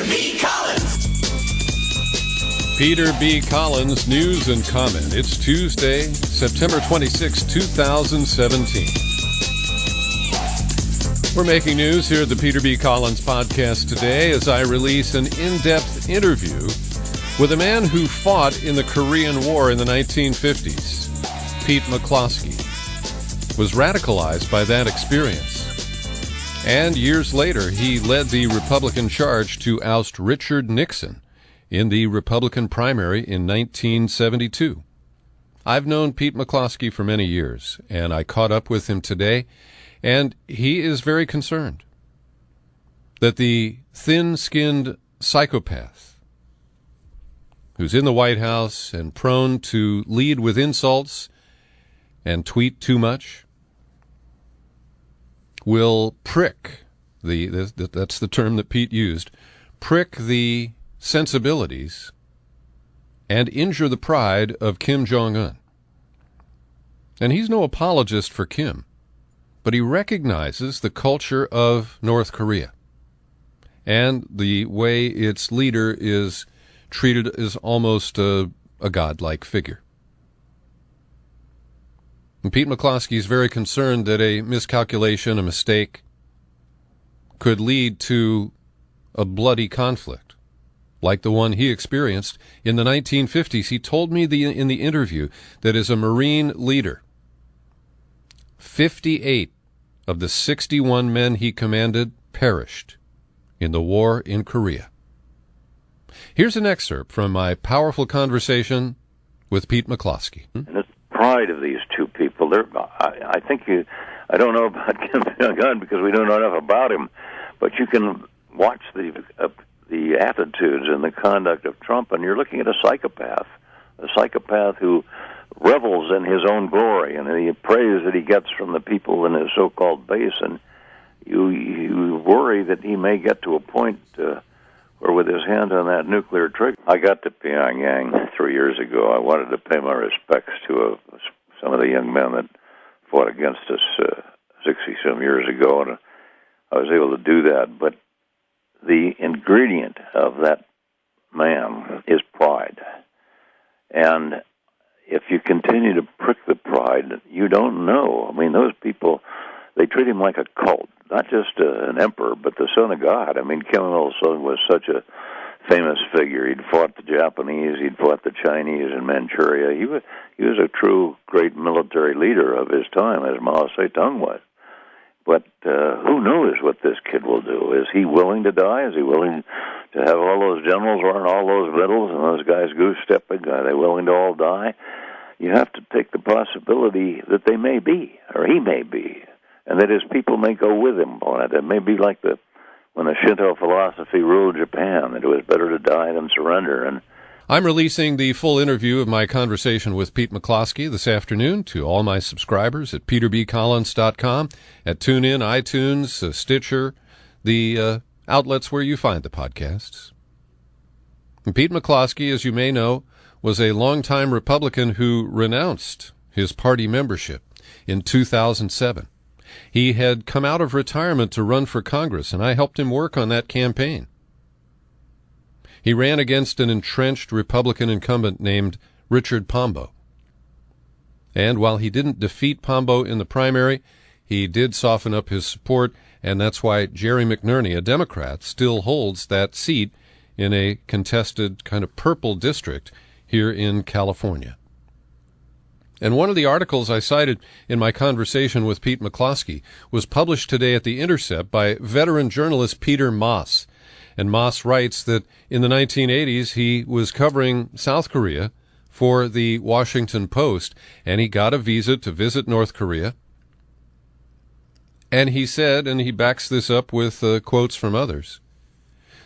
B. Collins. Peter B. Collins, news and comment. It's Tuesday, September 26, 2017. We're making news here at the Peter B. Collins podcast today as I release an in-depth interview with a man who fought in the Korean War in the 1950s. Pete McCloskey was radicalized by that experience. And years later, he led the Republican charge to oust Richard Nixon in the Republican primary in 1972. I've known Pete McCloskey for many years, and I caught up with him today, and he is very concerned that the thin-skinned psychopath who's in the White House and prone to lead with insults and tweet too much will prick that's the term that Pete used, prick the sensibilities and injure the pride of Kim Jong-un. And he's no apologist for Kim, but he recognizes the culture of North Korea and the way its leader is treated as almost a godlike figure. And Pete McCloskey is very concerned that a miscalculation, a mistake, could lead to a bloody conflict like the one he experienced in the 1950s. He told me in the interview that as a Marine leader, 58 of the 61 men he commanded perished in the war in Korea. Here's an excerpt from my powerful conversation with Pete McCloskey. And the pride of these two people, I don't know about Kim Jong-un because we don't know enough about him, but you can watch the attitudes and the conduct of Trump, and you're looking at a psychopath who revels in his own glory and the praise that he gets from the people in his so-called base, and you worry that he may get to a point where with his hand on that nuclear trigger. I got to Pyongyang 3 years ago. I wanted to pay my respects to some of the young men that fought against us 60-some years ago, and I was able to do that, but the ingredient of that man is pride. And if you continue to prick the pride, you don't know. I mean, those people, they treat him like a cult, not just an emperor, but the son of God. I mean, Kim Il-sung was such a famous figure. He'd fought the Japanese, he'd fought the Chinese in Manchuria. He was a true great military leader of his time, as Mao Zedong was. But who knows what this kid will do? Is he willing to die? Is he willing to have all those generals wearing all those medals and those guys goose-stepping? Are they willing to all die? You have to take the possibility that they may be, or he may be, and that his people may go with him on it. It may be like when the Shinto philosophy ruled Japan, that it was better to die than surrender. And I'm releasing the full interview of my conversation with Pete McCloskey this afternoon to all my subscribers at peterbcollins.com, at TuneIn, iTunes, Stitcher, the outlets where you find the podcasts. And Pete McCloskey, as you may know, was a longtime Republican who renounced his party membership in 2007. He had come out of retirement to run for Congress, and I helped him work on that campaign. He ran against an entrenched Republican incumbent named Richard Pombo. And while he didn't defeat Pombo in the primary, he did soften up his support, and that's why Jerry McNerney, a Democrat, still holds that seat in a contested kind of purple district here in California. And one of the articles I cited in my conversation with Pete McCloskey was published today at The Intercept by veteran journalist Peter Moss. And Moss writes that in the 1980s he was covering South Korea for the Washington Post, and he got a visa to visit North Korea. And he said, and he backs this up with quotes from others,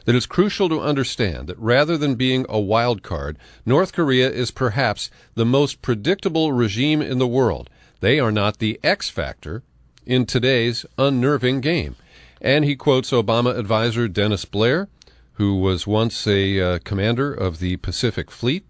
that it's crucial to understand that rather than being a wild card, North Korea is perhaps the most predictable regime in the world. They are not the X factor in today's unnerving game. And he quotes Obama advisor Dennis Blair, who was once a commander of the Pacific Fleet.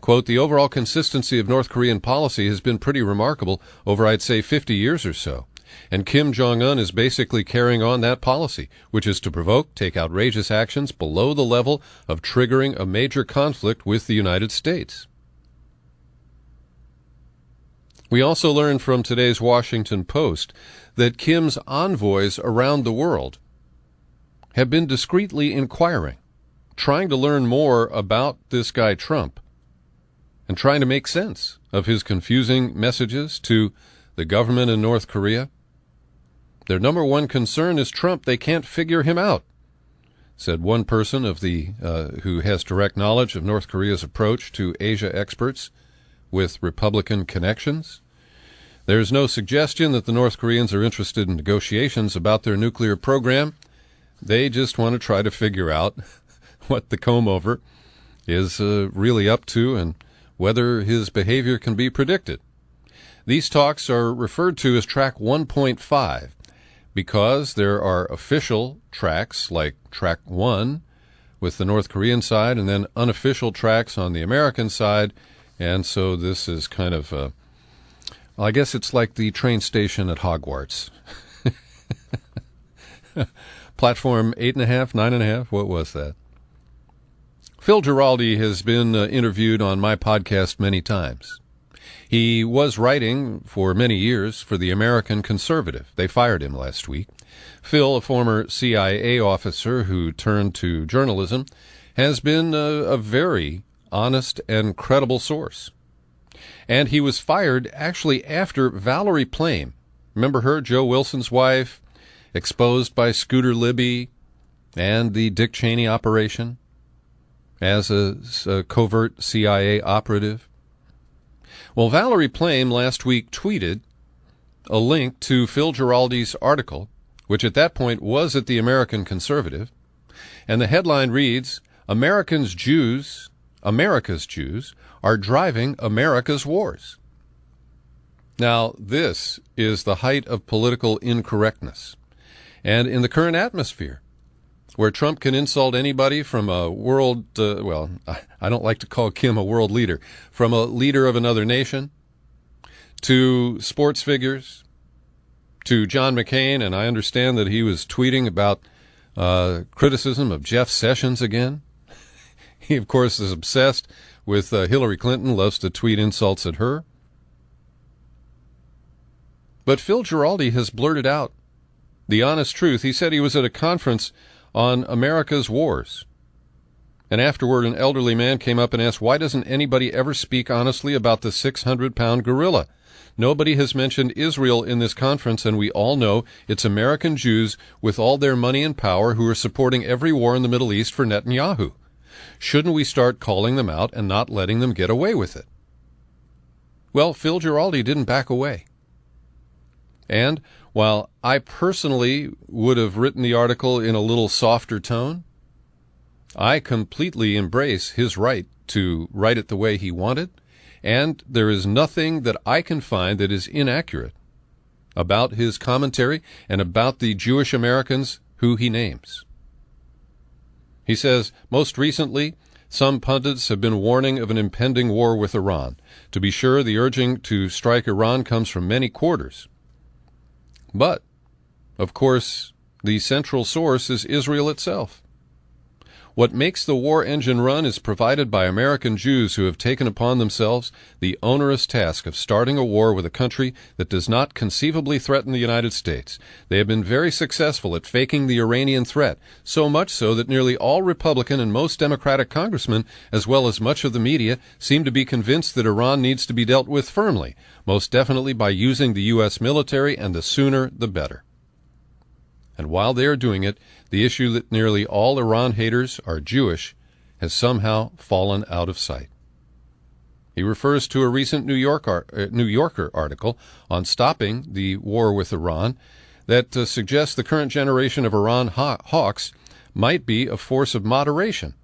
Quote, the overall consistency of North Korean policy has been pretty remarkable over, I'd say, 50 years or so. And Kim Jong-un is basically carrying on that policy, which is to provoke, take outrageous actions below the level of triggering a major conflict with the United States. We also learned from today's Washington Post that Kim's envoys around the world have been discreetly inquiring, trying to learn more about this guy Trump, and trying to make sense of his confusing messages to the government in North Korea. Their number one concern is Trump. They can't figure him out, said one person of the who has direct knowledge of North Korea's approach to Asia experts with Republican connections. There is no suggestion that the North Koreans are interested in negotiations about their nuclear program. They just want to try to figure out what the comb-over is really up to and whether his behavior can be predicted. These talks are referred to as Track 1.5 because there are official tracks like Track 1 with the North Korean side and then unofficial tracks on the American side. And so this is kind of, I guess it's like the train station at Hogwarts. Platform 8.5, 9.5, what was that? Phil Giraldi has been interviewed on my podcast many times. He was writing for many years for the American Conservative. They fired him last week. Phil, a former CIA officer who turned to journalism, has been a very honest and credible source. And he was fired actually after Valerie Plame, remember her, Joe Wilson's wife, exposed by Scooter Libby and the Dick Cheney operation as a covert CIA operative. Well, Valerie Plame last week tweeted a link to Phil Giraldi's article, which at that point was at the American Conservative, and the headline reads, America's Jews are driving America's wars. Now, this is the height of political incorrectness. And in the current atmosphere, where Trump can insult anybody from a world, I don't like to call Kim a world leader, from a leader of another nation, to sports figures, to John McCain, and I understand that he was tweeting about criticism of Jeff Sessions again. He, of course, is obsessed with Hillary Clinton, loves to tweet insults at her. But Phil Giraldi has blurted out the honest truth. He said he was at a conference on America's wars. And afterward, an elderly man came up and asked, why doesn't anybody ever speak honestly about the 600-pound gorilla? Nobody has mentioned Israel in this conference, and we all know it's American Jews with all their money and power who are supporting every war in the Middle East for Netanyahu. Shouldn't we start calling them out and not letting them get away with it? Well, Phil Giraldi didn't back away. And while I personally would have written the article in a little softer tone, I completely embrace his right to write it the way he wanted, and there is nothing that I can find that is inaccurate about his commentary and about the Jewish Americans who he names. He says, most recently, some pundits have been warning of an impending war with Iran. To be sure, the urging to strike Iran comes from many quarters. But, of course, the central source is Israel itself. What makes the war engine run is provided by American Jews who have taken upon themselves the onerous task of starting a war with a country that does not conceivably threaten the United States. They have been very successful at faking the Iranian threat, so much so that nearly all Republican and most Democratic congressmen, as well as much of the media, seem to be convinced that Iran needs to be dealt with firmly, most definitely by using the U.S. military, and the sooner the better. And while they are doing it, the issue that nearly all Iran haters are Jewish has somehow fallen out of sight. He refers to a recent New Yorker article on stopping the war with Iran that suggests the current generation of Iran hawks might be a force of moderation,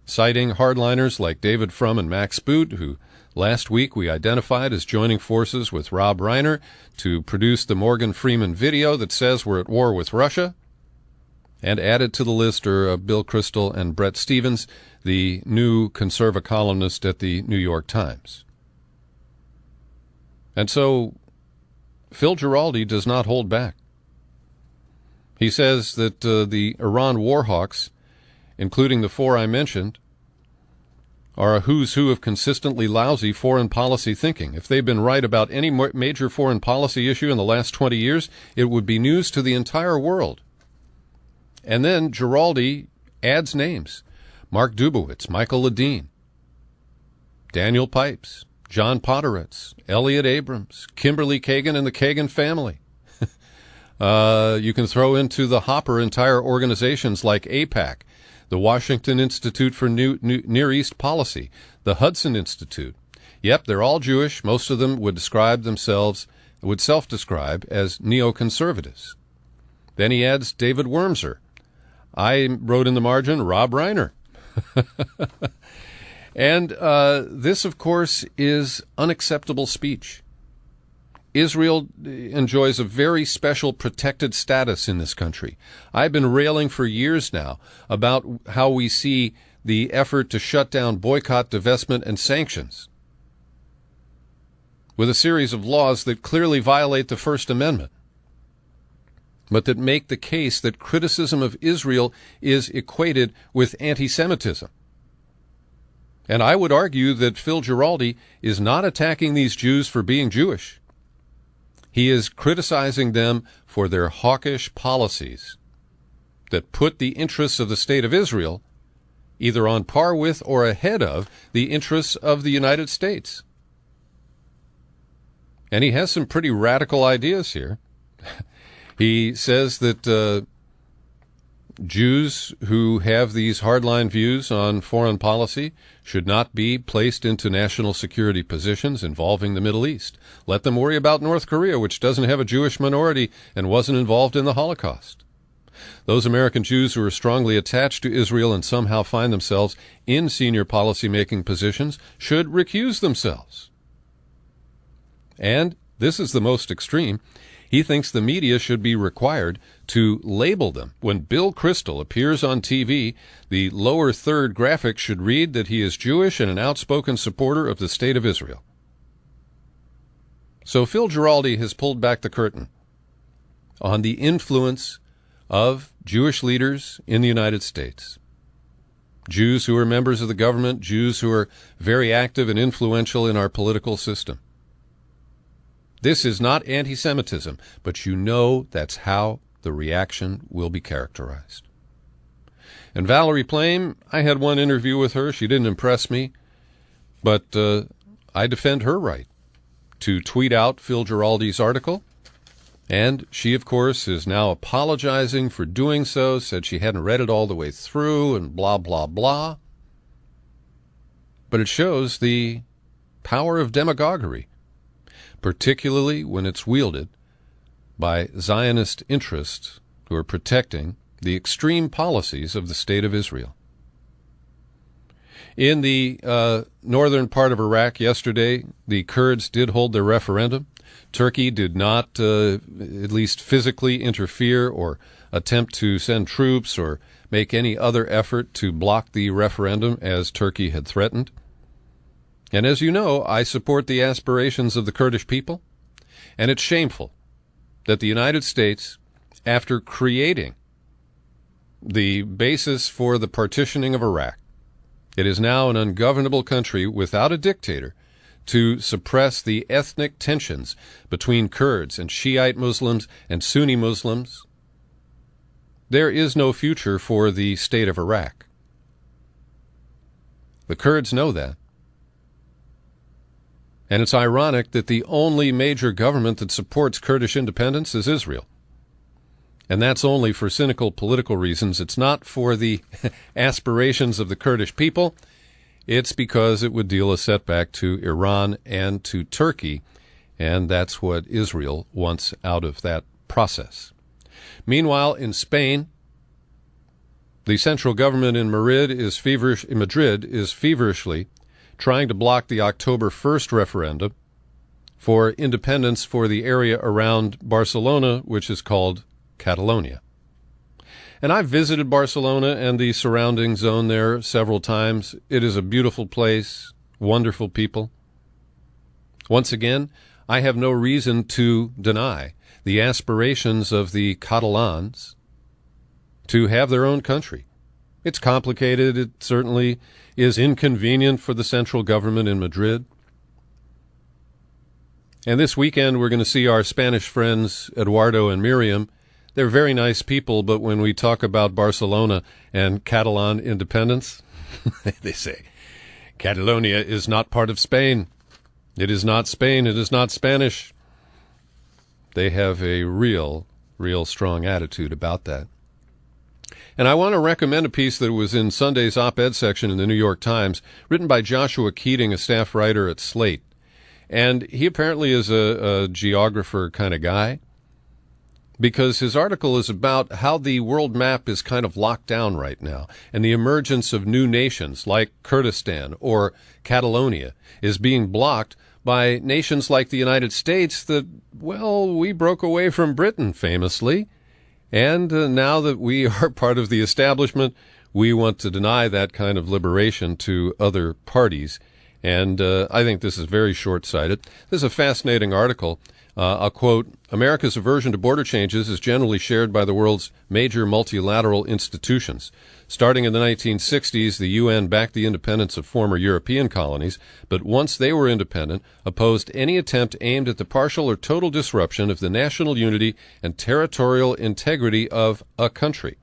citing hardliners like David Frum and Max Boot, who last week we identified as joining forces with Rob Reiner to produce the Morgan Freeman video that says we're at war with Russia. And added to the list are Bill Kristol and Brett Stevens, the new conservative columnist at the New York Times. And so Phil Giraldi does not hold back. He says that the Iran warhawks, including the four I mentioned, are a who's who of consistently lousy foreign policy thinking. If they've been right about any major foreign policy issue in the last 20 years, it would be news to the entire world. And then Giraldi adds names: Mark Dubowitz, Michael Ledeen, Daniel Pipes, John Podhoretz, Elliot Abrams, Kimberly Kagan and the Kagan family. You can throw into the hopper entire organizations like AIPAC, the Washington Institute for Near East Policy, the Hudson Institute. Yep, they're all Jewish. Most of them would self-describe as neoconservatives. Then he adds David Wormser. I wrote in the margin, Rob Reiner. And this, of course, is unacceptable speech. Israel enjoys a very special protected status in this country. I've been railing for years now about how we see the effort to shut down boycott, divestment, and sanctions with a series of laws that clearly violate the First Amendment, but that make the case that criticism of Israel is equated with anti-Semitism. And I would argue that Phil Giraldi is not attacking these Jews for being Jewish. He is criticizing them for their hawkish policies that put the interests of the State of Israel either on par with or ahead of the interests of the United States. And he has some pretty radical ideas here. He says that Jews who have these hardline views on foreign policy should not be placed into national security positions involving the Middle East. Let them worry about North Korea, which doesn't have a Jewish minority and wasn't involved in the Holocaust. Those American Jews who are strongly attached to Israel and somehow find themselves in senior policy-making positions should recuse themselves. And this is the most extreme. He thinks the media should be required to label them. When Bill Kristol appears on TV, the lower third graphic should read that he is Jewish and an outspoken supporter of the State of Israel. So Phil Giraldi has pulled back the curtain on the influence of Jewish leaders in the United States. Jews who are members of the government, Jews who are very active and influential in our political system. This is not anti-Semitism, but you know that's how the reaction will be characterized. And Valerie Plame, I had one interview with her. She didn't impress me, but I defend her right to tweet out Phil Giraldi's article. And she, of course, is now apologizing for doing so, said she hadn't read it all the way through, and blah, blah, blah. But it shows the power of demagoguery, particularly when it's wielded by Zionist interests who are protecting the extreme policies of the State of Israel. In the northern part of Iraq yesterday, the Kurds did hold their referendum. Turkey did not, at least physically, interfere or attempt to send troops or make any other effort to block the referendum as Turkey had threatened. And as you know, I support the aspirations of the Kurdish people, and it's shameful that the United States, after creating the basis for the partitioning of Iraq, it is now an ungovernable country without a dictator to suppress the ethnic tensions between Kurds and Shiite Muslims and Sunni Muslims. There is no future for the state of Iraq. The Kurds know that. And it's ironic that the only major government that supports Kurdish independence is Israel. And that's only for cynical political reasons. It's not for the aspirations of the Kurdish people. It's because it would deal a setback to Iran and to Turkey, and that's what Israel wants out of that process. Meanwhile, in Spain, the central government in Madrid is feverishly trying to block the October 1st referendum for independence for the area around Barcelona, which is called Catalonia. And I've visited Barcelona and the surrounding zone there several times. It is a beautiful place, wonderful people. Once again, I have no reason to deny the aspirations of the Catalans to have their own country. It's complicated. It certainly is inconvenient for the central government in Madrid. And this weekend, we're going to see our Spanish friends, Eduardo and Miriam. They're very nice people, but when we talk about Barcelona and Catalan independence, they say, Catalonia is not part of Spain. It is not Spain. It is not Spanish. They have a real strong attitude about that. And I want to recommend a piece that was in Sunday's op-ed section in the New York Times, written by Joshua Keating, a staff writer at Slate. And he apparently is a geographer kind of guy, because his article is about how the world map is kind of locked down right now, and the emergence of new nations like Kurdistan or Catalonia is being blocked by nations like the United States that, well, we broke away from Britain famously, and now that we are part of the establishment, we want to deny that kind of liberation to other parties. And I think this is very short-sighted. This is a fascinating article. I'll quote, America's aversion to border changes is generally shared by the world's major multilateral institutions. Starting in the 1960s, the UN backed the independence of former European colonies, but once they were independent, opposed any attempt aimed at the partial or total disruption of the national unity and territorial integrity of a country.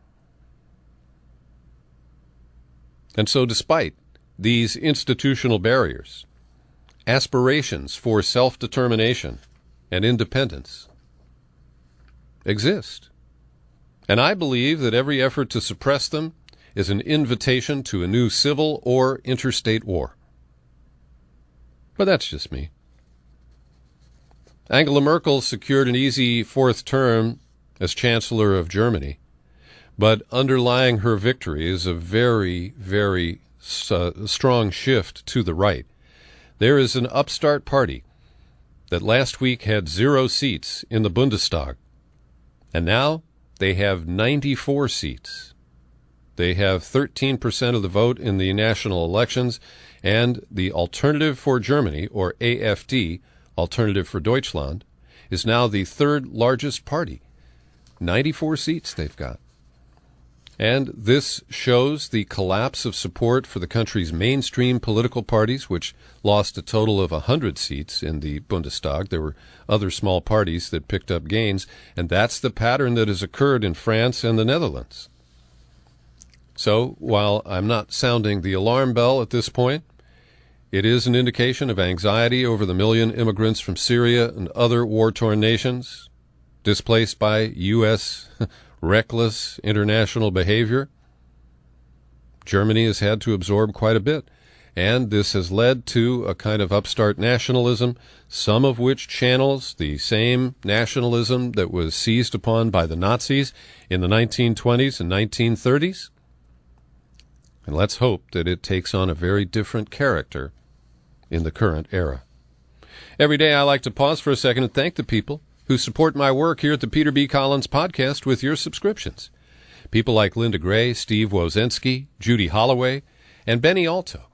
And so despite these institutional barriers, aspirations for self-determination and independence exist. And I believe that every effort to suppress them is an invitation to a new civil or interstate war. But that's just me. Angela Merkel secured an easy fourth term as Chancellor of Germany, but underlying her victory is a very strong shift to the right. There is an upstart party that last week had 0 seats in the Bundestag, and now they have 94 seats. They have 13% of the vote in the national elections, and the Alternative for Germany, or AfD, Alternative for Deutschland, is now the third largest party. 94 seats they've got. And this shows the collapse of support for the country's mainstream political parties, which lost a total of 100 seats in the Bundestag. There were other small parties that picked up gains, and that's the pattern that has occurred in France and the Netherlands. So, while I'm not sounding the alarm bell at this point, it is an indication of anxiety over the million immigrants from Syria and other war-torn nations, displaced by U.S. reckless international behavior. Germany has had to absorb quite a bit, and this has led to a kind of upstart nationalism, some of which channels the same nationalism that was seized upon by the Nazis in the 1920s and 1930s. And let's hope that it takes on a very different character in the current era. Every day I like to pause for a second and thank the people who support my work here at the Peter B. Collins Podcast with your subscriptions. People like Linda Gray, Steve Wozenski, Judy Holloway, and Benny Alto.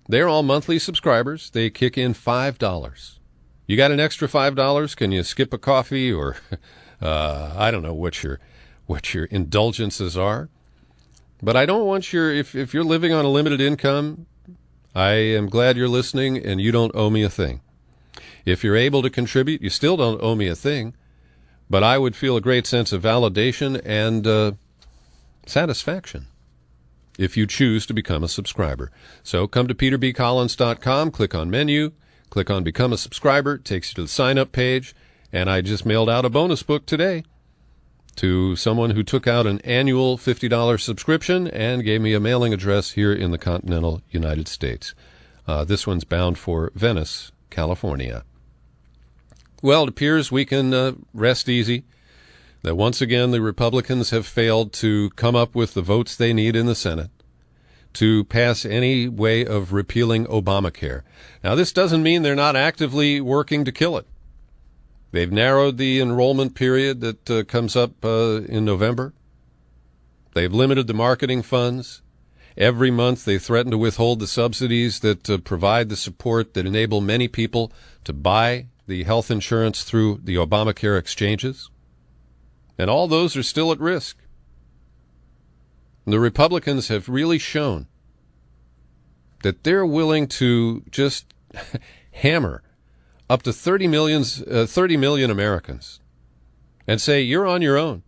They're all monthly subscribers. They kick in $5. You got an extra $5? Can you skip a coffee or I don't know what your indulgences are? But I don't want if you're living on a limited income, I am glad you're listening and you don't owe me a thing. If you're able to contribute, you still don't owe me a thing, but I would feel a great sense of validation and satisfaction if you choose to become a subscriber. So come to peterbcollins.com, click on menu, click on Become a Subscriber, it takes you to the sign-up page, and I just mailed out a bonus book today to someone who took out an annual $50 subscription and gave me a mailing address here in the continental United States. This one's bound for Venice, California. Well, it appears we can rest easy that once again the Republicans have failed to come up with the votes they need in the Senate to pass any way of repealing Obamacare. Now, this doesn't mean they're not actively working to kill it. They've narrowed the enrollment period that comes up in November. They've limited the marketing funds. Every month they threaten to withhold the subsidies that provide the support that enable many people to buy the health insurance through the Obamacare exchanges. And all those are still at risk. The Republicans have really shown that they're willing to just hammer up to 30 million Americans and say, you're on your own.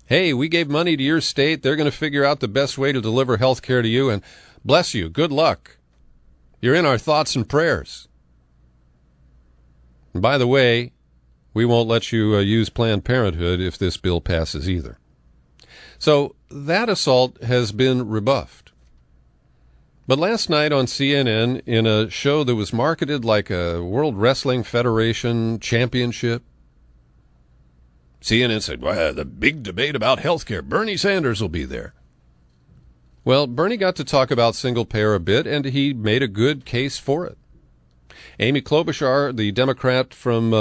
Hey, we gave money to your state. They're going to figure out the best way to deliver health care to you, and bless you. Good luck. You're in our thoughts and prayers. And by the way, we won't let you use Planned Parenthood if this bill passes either. So that assault has been rebuffed. But last night on CNN, in a show that was marketed like a World Wrestling Federation championship, CNN said, well, the big debate about health care, Bernie Sanders will be there. Well, Bernie got to talk about single payer a bit, and he made a good case for it. Amy Klobuchar, the Democrat from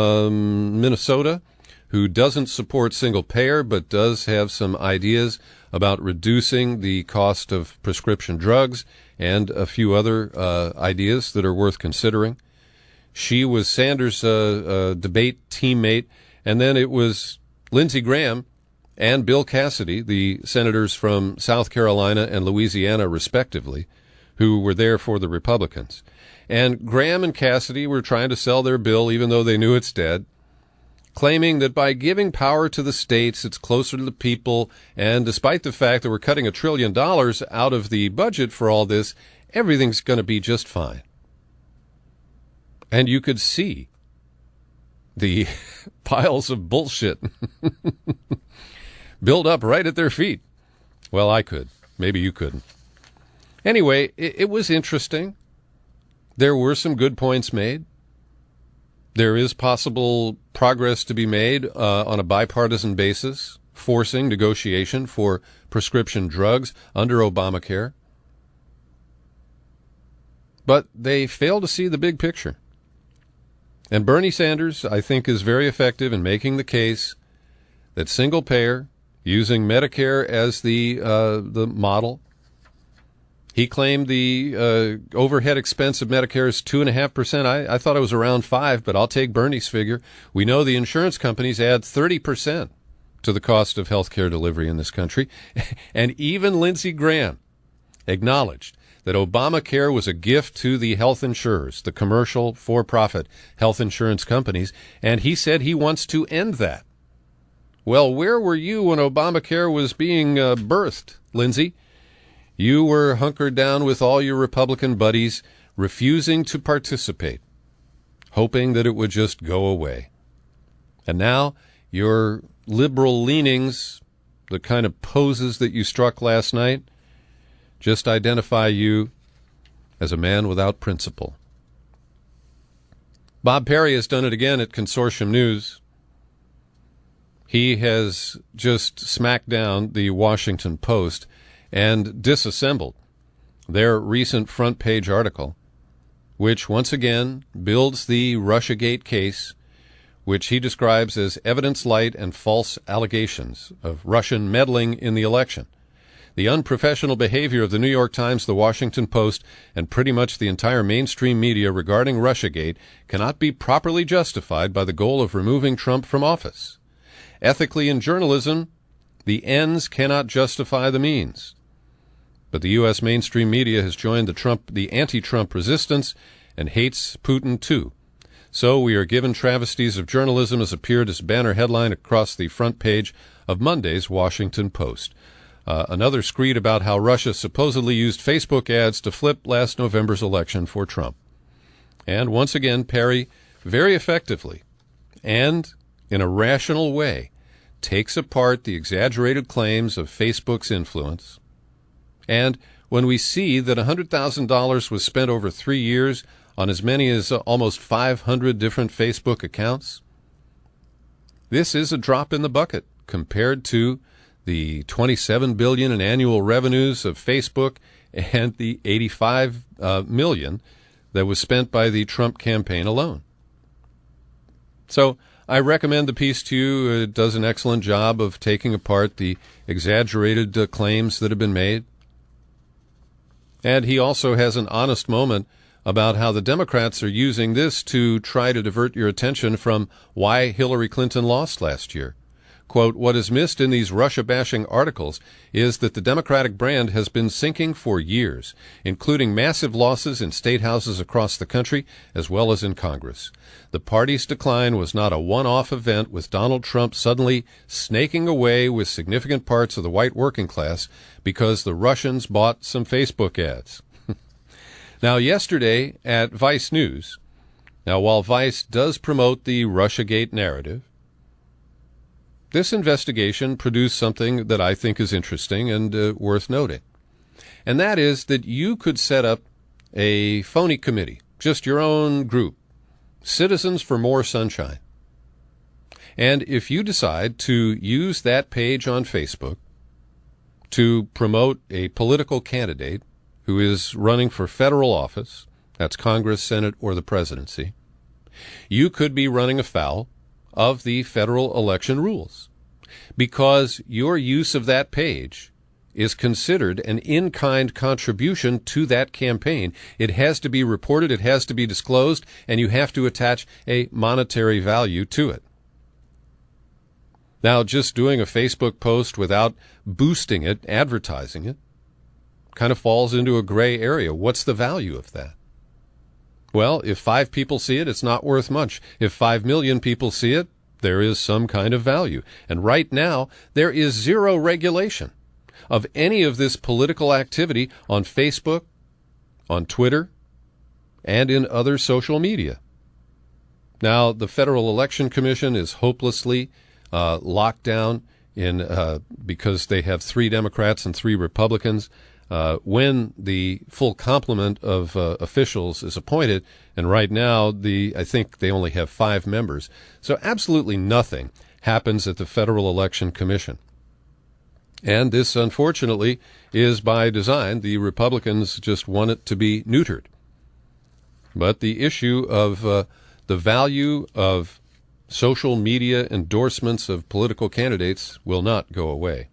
Minnesota, who doesn't support single payer but does have some ideas about reducing the cost of prescription drugs and a few other ideas that are worth considering. She was Sanders' debate teammate, and then it was Lindsey Graham and Bill Cassidy, the senators from South Carolina and Louisiana, respectively, who were there for the Republicans. And Graham and Cassidy were trying to sell their bill, even though they knew it's dead, claiming that by giving power to the states, it's closer to the people, and despite the fact that we're cutting $1 trillion out of the budget for all this, everything's going to be just fine. And you could see the piles of bullshit build up right at their feet. Well, I could. Maybe you couldn't. Anyway, it was interesting. There were some good points made. There is possible progress to be made on a bipartisan basis, forcing negotiation for prescription drugs under Obamacare. But they fail to see the big picture. And Bernie Sanders, I think, is very effective in making the case that single payer, using Medicare as the model. He claimed the overhead expense of Medicare is 2.5%. I thought it was around 5%, but I'll take Bernie's figure. We know the insurance companies add 30% to the cost of health care delivery in this country. And even Lindsey Graham acknowledged that Obamacare was a gift to the health insurers, the commercial, for-profit health insurance companies, and he said he wants to end that. Well, where were you when Obamacare was being birthed, Lindsey? You were hunkered down with all your Republican buddies, refusing to participate, hoping that it would just go away. And now your liberal leanings, the kind of poses that you struck last night, just identify you as a man without principle. Bob Perry has done it again at Consortium News. He has just smacked down the Washington Post and disassembled their recent front page article, which once again builds the Russiagate case, which he describes as evidence light and false allegations of Russian meddling in the election. The unprofessional behavior of the New York Times, the Washington Post, and pretty much the entire mainstream media regarding Russiagate cannot be properly justified by the goal of removing Trump from office. Ethically, in journalism, the ends cannot justify the means. But the U.S. mainstream media has joined the anti-Trump resistance and hates Putin too. So we are given travesties of journalism as appeared as banner headline across the front page of Monday's Washington Post. Another screed about how Russia supposedly used Facebook ads to flip last November's election for Trump. And once again, Perry, very effectively and in a rational way, takes apart the exaggerated claims of Facebook's influence. And when we see that $100,000 was spent over 3 years on as many as almost 500 different Facebook accounts, this is a drop in the bucket compared to the $27 billion in annual revenues of Facebook and the $85 million that was spent by the Trump campaign alone. So I recommend the piece to you. It does an excellent job of taking apart the exaggerated claims that have been made. And he also has an honest moment about how the Democrats are using this to try to divert your attention from why Hillary Clinton lost last year. Quote, "What is missed in these Russia-bashing articles is that the Democratic brand has been sinking for years, including massive losses in state houses across the country as well as in Congress. The party's decline was not a one-off event with Donald Trump suddenly snaking away with significant parts of the white working class because the Russians bought some Facebook ads." Now, yesterday at Vice News, while Vice does promote the Russiagate narrative, this investigation produced something that I think is interesting and worth noting. And that is that you could set up a phony committee, just your own group, Citizens for More Sunshine. And if you decide to use that page on Facebook to promote a political candidate who is running for federal office, that's Congress, Senate, or the presidency, you could be running afoul of the federal election rules, because your use of that page is considered an in-kind contribution to that campaign. It has to be reported, it has to be disclosed, and you have to attach a monetary value to it. Now, just doing a Facebook post without boosting it, advertising it, kind of falls into a gray area. What's the value of that? Well, if 5 people see it, it's not worth much. If 5 million people see it, there is some kind of value. And right now, there is zero regulation of any of this political activity on Facebook, on Twitter, and in other social media. Now, the Federal Election Commission is hopelessly locked down because they have 3 Democrats and 3 Republicans. When the full complement of officials is appointed, and right now I think they only have 5 members. So absolutely nothing happens at the Federal Election Commission. And this, unfortunately, is by design. The Republicans just want it to be neutered. But the issue of the value of social media endorsements of political candidates will not go away.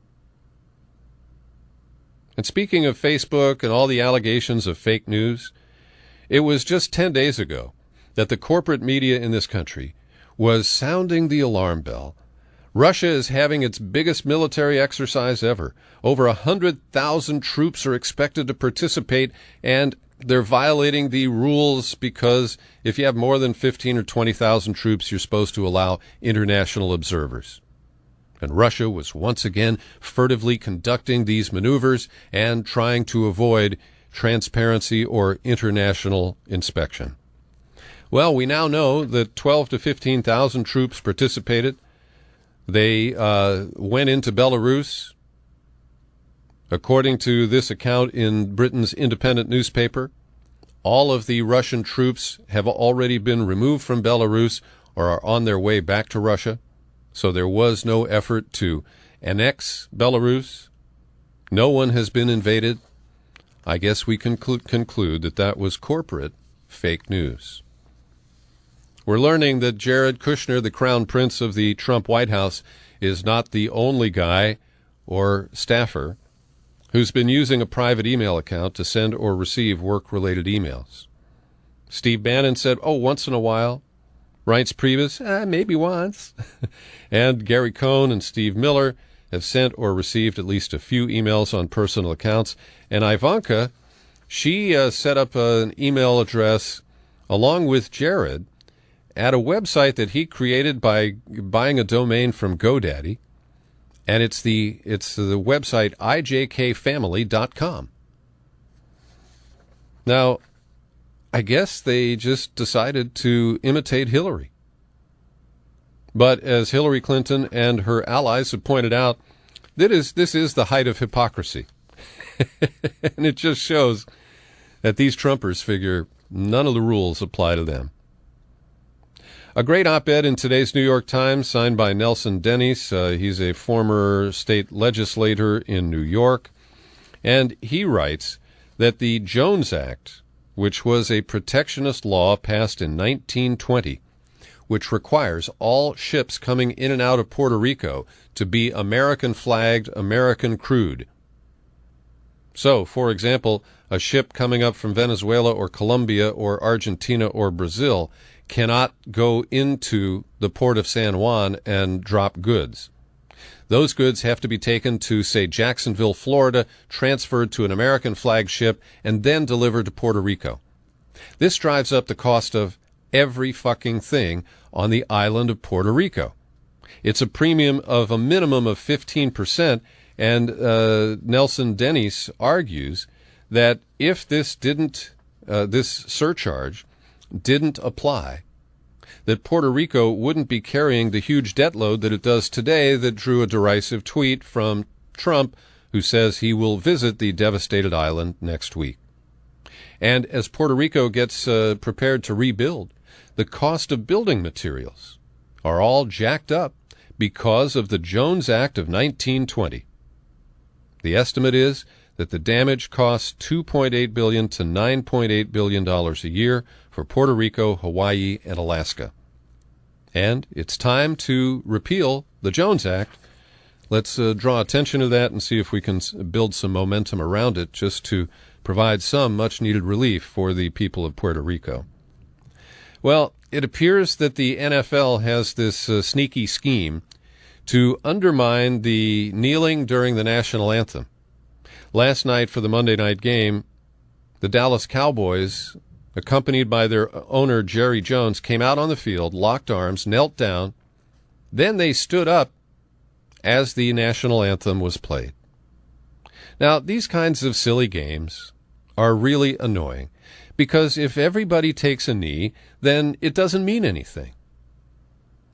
And speaking of Facebook and all the allegations of fake news, it was just 10 days ago that the corporate media in this country was sounding the alarm bell. Russia is having its biggest military exercise ever. Over 100,000 troops are expected to participate, and they're violating the rules because if you have more than 15 or 20,000 troops, you're supposed to allow international observers. And Russia was once again furtively conducting these maneuvers and trying to avoid transparency or international inspection. Well, we now know that 12 to 15,000 troops participated. They went into Belarus. According to this account in Britain's independent newspaper, all of the Russian troops have already been removed from Belarus or are on their way back to Russia. So there was no effort to annex Belarus. No one has been invaded. I guess we can conclude that that was corporate fake news. We're learning that Jared Kushner, the crown prince of the Trump White House, is not the only guy or staffer who's been using a private email account to send or receive work-related emails. Steve Bannon said, once in a while. Writes Priebus, maybe once. And Gary Cohn and Steve Miller have sent or received at least a few emails on personal accounts. And Ivanka, she set up an email address along with Jared at a website that he created by buying a domain from GoDaddy. And it's the website ijkfamily.com. Now, I guess they just decided to imitate Hillary. But as Hillary Clinton and her allies have pointed out, this is the height of hypocrisy. And it just shows that these Trumpers figure none of the rules apply to them. A great op-ed in today's New York Times, signed by Nelson Dennis. He's a former state legislator in New York. And he writes that the Jones Act, which was a protectionist law passed in 1920, which requires all ships coming in and out of Puerto Rico to be American-flagged, American-crewed. So, for example, a ship coming up from Venezuela or Colombia or Argentina or Brazil cannot go into the port of San Juan and drop goods. Those goods have to be taken to, say, Jacksonville, Florida, transferred to an American flag ship, and then delivered to Puerto Rico. This drives up the cost of every fucking thing on the island of Puerto Rico. It's a premium of a minimum of 15%, and Nelson Denis argues that if this surcharge didn't apply, that Puerto Rico wouldn't be carrying the huge debt load that it does today that drew a derisive tweet from Trump, who says he will visit the devastated island next week. And as Puerto Rico gets prepared to rebuild, the cost of building materials are all jacked up because of the Jones Act of 1920. The estimate is that the damage costs $2.8 billion to $9.8 billion a year for Puerto Rico, Hawaii, and Alaska. And it's time to repeal the Jones Act. Let's draw attention to that and see if we can build some momentum around it just to provide some much-needed relief for the people of Puerto Rico. Well, it appears that the NFL has this sneaky scheme to undermine the kneeling during the national anthem. Last night for the Monday night game, the Dallas Cowboys, accompanied by their owner Jerry Jones, came out on the field, locked arms, knelt down. Then they stood up as the national anthem was played. Now, these kinds of silly games are really annoying because if everybody takes a knee, then it doesn't mean anything.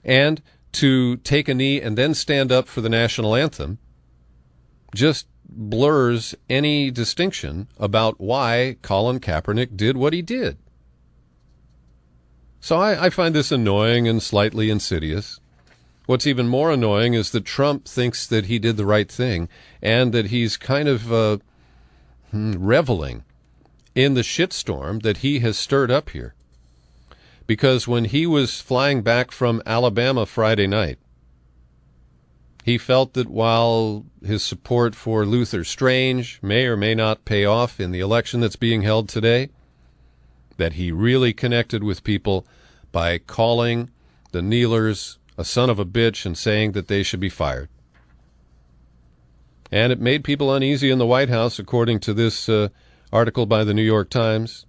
And to take a knee and then stand up for the national anthem just blurs any distinction about why Colin Kaepernick did what he did. So I find this annoying and slightly insidious. What's even more annoying is that Trump thinks that he did the right thing and that he's kind of reveling in the shitstorm that he has stirred up here. Because when he was flying back from Alabama Friday night, he felt that while his support for Luther Strange may or may not pay off in the election that's being held today, that he really connected with people by calling the kneelers a son of a bitch and saying that they should be fired. And it made people uneasy in the White House, according to this article by the New York Times.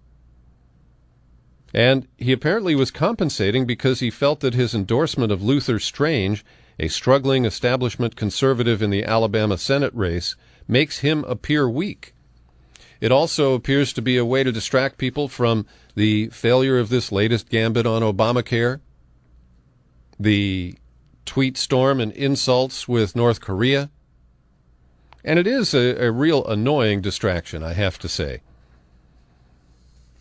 And he apparently was compensating because he felt that his endorsement of Luther Strange, a struggling establishment conservative in the Alabama Senate race, makes him appear weak. It also appears to be a way to distract people from the failure of this latest gambit on Obamacare, the tweet storm and insults with North Korea. And it is a real annoying distraction, I have to say.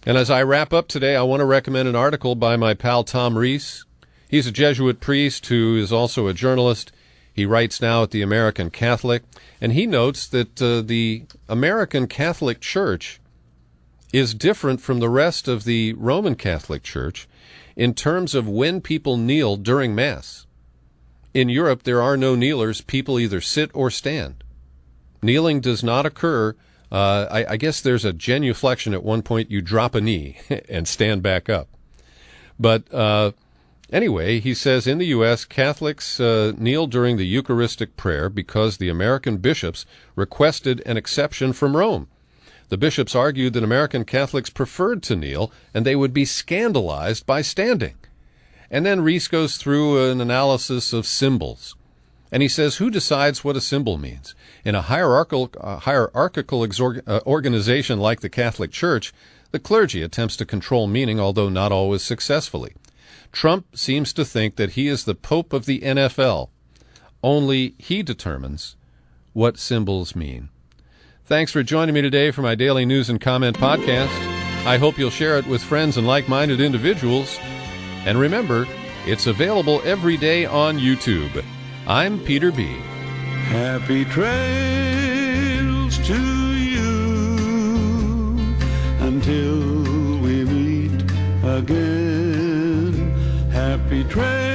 And as I wrap up today, I want to recommend an article by my pal Tom Reese. He's a Jesuit priest who is also a journalist. He writes now at the American Catholic, and he notes that the American Catholic Church is different from the rest of the Roman Catholic Church in terms of when people kneel during Mass. In Europe, there are no kneelers. People either sit or stand. Kneeling does not occur. I guess there's a genuflection at one point. You drop a knee and stand back up. But anyway, he says in the U.S., Catholics kneel during the Eucharistic prayer because the American bishops requested an exception from Rome. The bishops argued that American Catholics preferred to kneel, and they would be scandalized by standing. And then Reese goes through an analysis of symbols. And he says, who decides what a symbol means? In a hierarchical organization like the Catholic Church, the clergy attempts to control meaning, although not always successfully. Trump seems to think that he is the Pope of the NFL. Only he determines what symbols mean. Thanks for joining me today for my daily news and comment podcast. I hope you'll share it with friends and like-minded individuals. And remember, it's available every day on YouTube. I'm Peter B. Happy trails to you until we meet again. Happy trails.